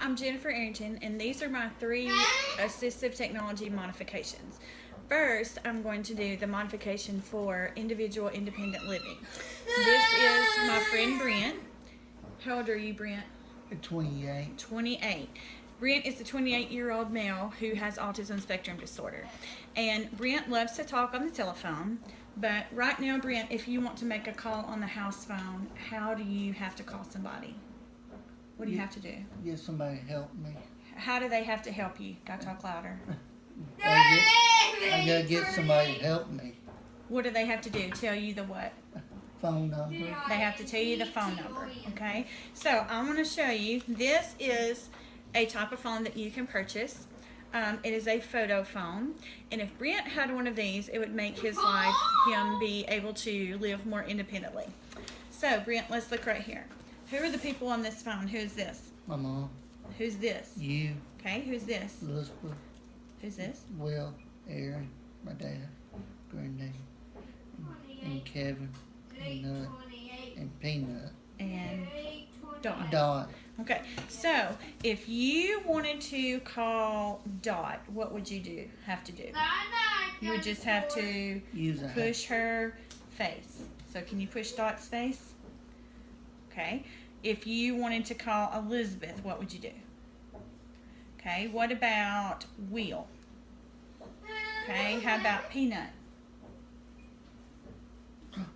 I'm Jennifer Arrington, and these are my 3 assistive technology modifications. First, I'm going to do the modification for individual independent living. This is my friend Brent. How old are you, Brent? 28. 28. Brent is a 28-year-old male who has autism spectrum disorder. And Brent loves to talk on the telephone. But right now, Brent, if you want to make a call on the house phone, how do you have to call somebody? What do you have to do? Get somebody to help me. How do they have to help you? Gotta talk louder. I gotta get somebody to help me. What do they have to do? Tell you the what? Phone number. They have to tell you the phone number, okay? So I'm going to show you. This is a type of phone that you can purchase. It is a photo phone, and if Brent had one of these, it would make his life, him be able to live more independently. So Brent, let's look right here. Who are the people on this phone? Who's this? My mom. Who's this? You. Okay, who's this? Elizabeth. Who's this? Will. Aaron. My dad. Granddad. And Kevin. And Nut. And Peanut. And Dot. Dot. Okay, so if you wanted to call Dot, what would you have to do? You would just have to push her face. So can you push Dot's face? Okay. If you wanted to call Elizabeth, what would you do? Okay, what about Will? Okay, how about Peanut?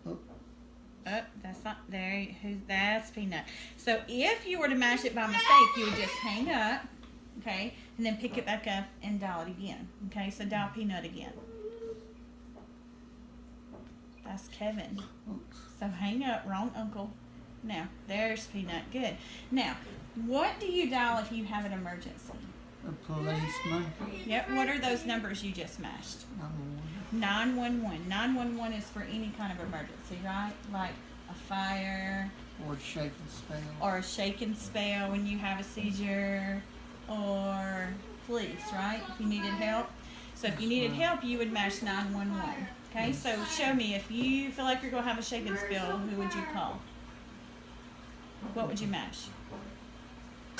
Oh, that's not there. That's Peanut. So if you were to mash it by mistake, you would just hang up, okay, and then pick it back up and dial it again. Okay, so dial Peanut again. That's Kevin. So hang up, wrong uncle. Now, there's Peanut. Good. Now, what do you dial if you have an emergency? A policeman. Yep. What are those numbers you just mashed? 911. 911 is for any kind of emergency, right? Like a fire. Or a shake and spell. Or a shake and spell when you have a seizure. Or police, right? If you needed help. So if you needed help, you would mash 911. Okay, so show me, if you feel like you're going to have a shake and spell, who would you call? What would you mash?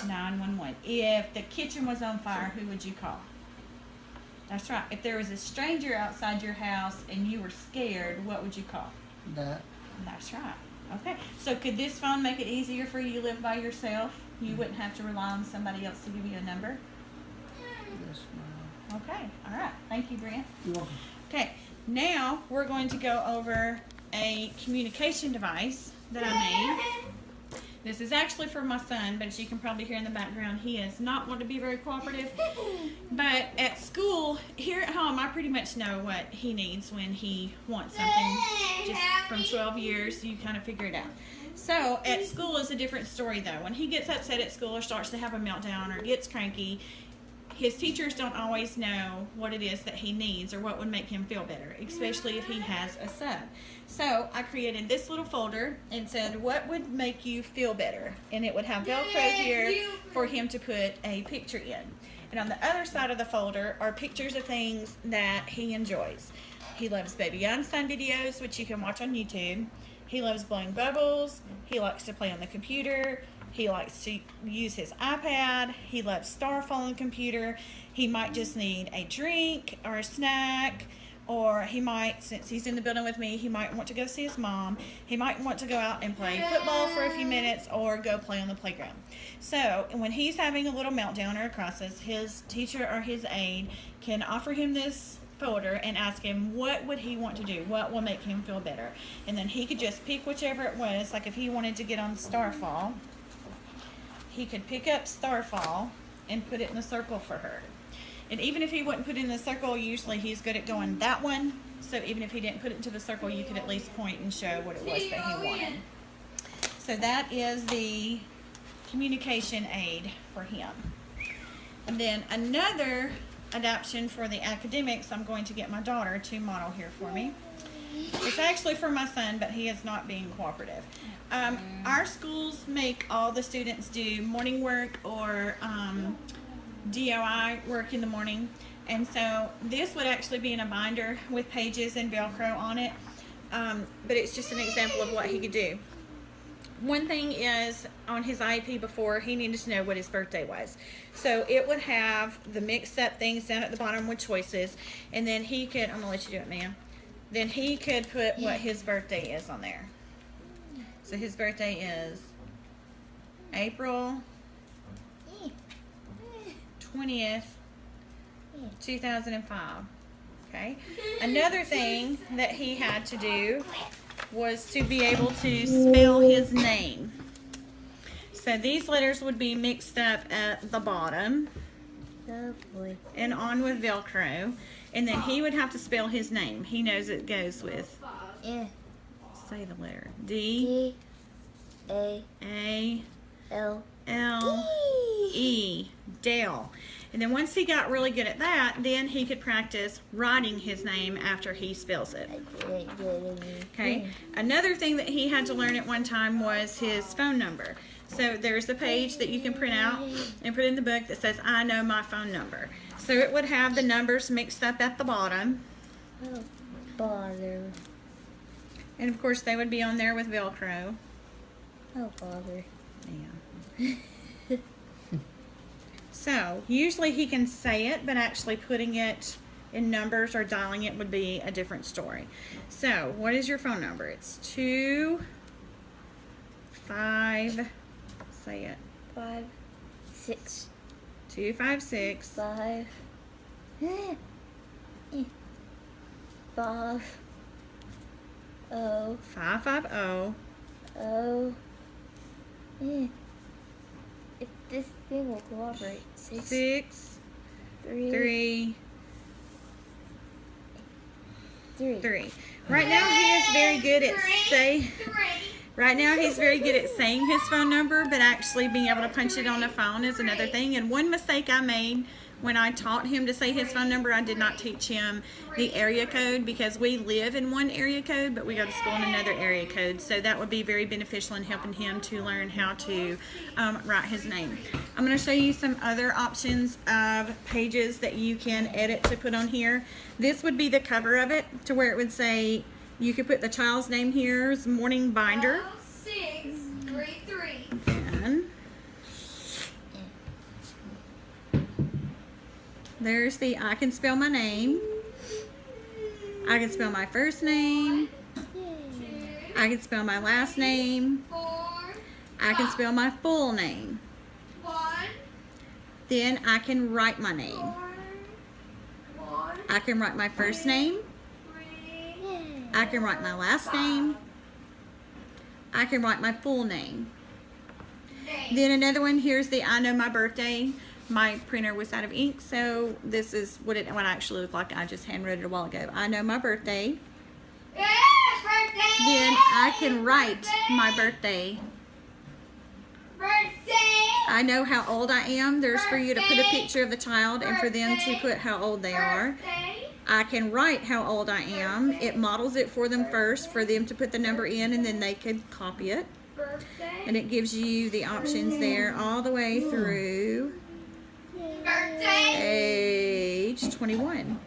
911. If the kitchen was on fire, who would you call? That's right. If there was a stranger outside your house and you were scared, what would you call? That. That's right. Okay. So could this phone make it easier for you to live by yourself? You wouldn't have to rely on somebody else to give you a number? Yes, ma'am. Okay. All right. Thank you, Brent. You're welcome. Okay. Now we're going to go over a communication device that I made. This is actually for my son, but as you can probably hear in the background, he is not wanting to be very cooperative. But at school, here at home, I pretty much know what he needs when he wants something. Just from 12 years, you kind of figure it out. So at school is a different story, though. When he gets upset at school or starts to have a meltdown or gets cranky, his teachers don't always know what it is that he needs or what would make him feel better, especially if he has a son. So I created this little folder and said, what would make you feel better? And it would have Velcro here for him to put a picture in. And on the other side of the folder are pictures of things that he enjoys. He loves Baby Einstein videos, which you can watch on YouTube. He loves blowing bubbles. He likes to play on the computer. He likes to use his iPad. He loves Starfall on the computer. He might just need a drink or a snack, or he might, since he's in the building with me, he might want to go see his mom. He might want to go out and play football for a few minutes or go play on the playground. So when he's having a little meltdown or a crisis, his teacher or his aide can offer him this folder and ask him what would he want to do, what will make him feel better. And then he could just pick whichever it was. Like if he wanted to get on Starfall, he could pick up Starfall and put it in the circle for her. And even if he wouldn't put it in the circle, usually he's good at going that one. So even if he didn't put it into the circle, you could at least point and show what it was that he wanted. So that is the communication aid for him. And then another adaptation for the academics, I'm going to get my daughter to model here for me. It's actually for my son, but he is not being cooperative. Our schools make all the students do morning work or DOI work in the morning. And so this would actually be in a binder with pages and Velcro on it. But it's just an example of what he could do. one thing is on his IEP before, he needed to know what his birthday was. So it would have the mixed up things down at the bottom with choices, and then he could, I'm gonna let you do it, ma'am. Then he could put what his birthday is on there. So his birthday is April 20th, 2005. Okay. Another thing that he had to do was to be able to spell his name. So these letters would be mixed up at the bottom and on with Velcro, and then he would have to spell his name. He knows it goes with, say the letter, D A L E, Dale. And then once he got really good at that, then he could practice writing his name after he spells it. Okay. Another thing that he had to learn at one time was his phone number. So there's a page that you can print out and put in the book that says, I know my phone number. So it would have the numbers mixed up at the bottom. Oh, bother. And of course they would be on there with Velcro. Oh, bother. Yeah. So usually he can say it, but actually putting it in numbers or dialing it would be a different story. So what is your phone number? It's 256. Say it. 5, 6, 256. 5, 5, 0, 550. If this thing will cooperate. 6, 6 3, 3. Right now he is very good at Right now he's very good at saying his phone number, but actually being able to punch it on the phone is another thing. And one mistake I made when I taught him to say his phone number, I did not teach him the area code, because we live in one area code, but we go to school in another area code. So that would be very beneficial in helping him to learn how to write his name. I'm going to show you some other options of pages that you can edit to put on here. This would be the cover of it, to where it would say, you could put the child's name here, morning binder. 633. Then there's the I can spell my name. I can spell my first name. I can spell my last name. 4. I can spell my full name. 1. Then I can write my name. 1. I can write my first name. 3. I can write my last name. I can write my full name. Then another one, here's the I know my birthday. My printer was out of ink, so this is what it actually looked like. I just handwrote it a while ago. I know my birthday. Then I can write my birthday. I know how old I am. There's for you to put a picture of the child and for them to put how old they are. I can write how old I am. It models it for them first for them to put the number in, and then they could copy it. And it gives you the options there all the way through age 21.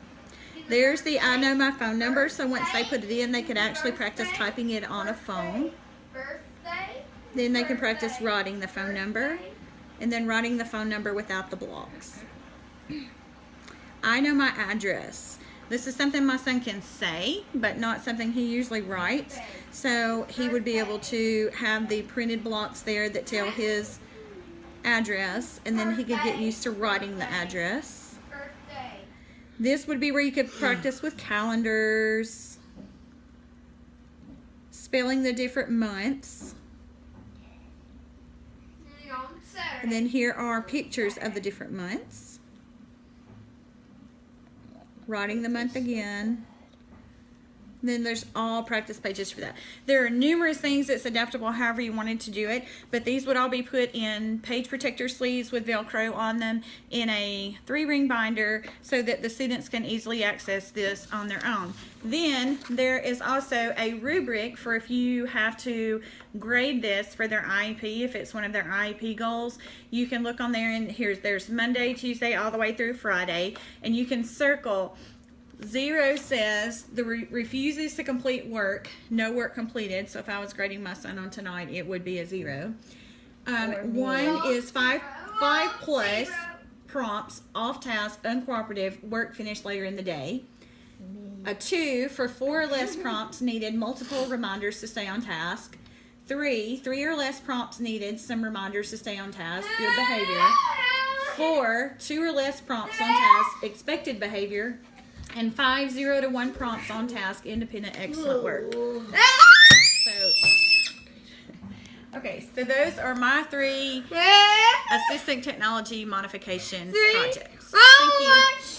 There's the I know my phone number, so once they put it in, they could actually practice typing it on a phone. Then they can practice writing the phone number, and then writing the phone number without the blocks. I know my address. This is something my son can say, but not something he usually writes. So he would be able to have the printed blocks there that tell his address, and then he could get used to writing the address. This would be where you could practice with calendars, spelling the different months. And then here are pictures of the different months. Writing the month again. Then there's all practice pages for that. There are numerous things that's adaptable however you wanted to do it, but these would all be put in page protector sleeves with Velcro on them in a 3-ring binder so that the students can easily access this on their own. Then there is also a rubric for if you have to grade this for their IEP, if it's one of their IEP goals. You can look on there, and there's Monday, Tuesday, all the way through Friday, and you can circle 0 says refuses to complete work, no work completed. So if I was grading my son on tonight, it would be a 0. 1 is 5 plus prompts, off task, uncooperative, work finished later in the day. A 2 for 4 or less prompts needed multiple reminders to stay on task. 3 or less prompts needed some reminders to stay on task, good behavior. 4 2 or less prompts on task, expected behavior. And 5 0 to 1 prompts on task, independent, excellent work. So those are my 3 assistant technology modification projects. Thank you.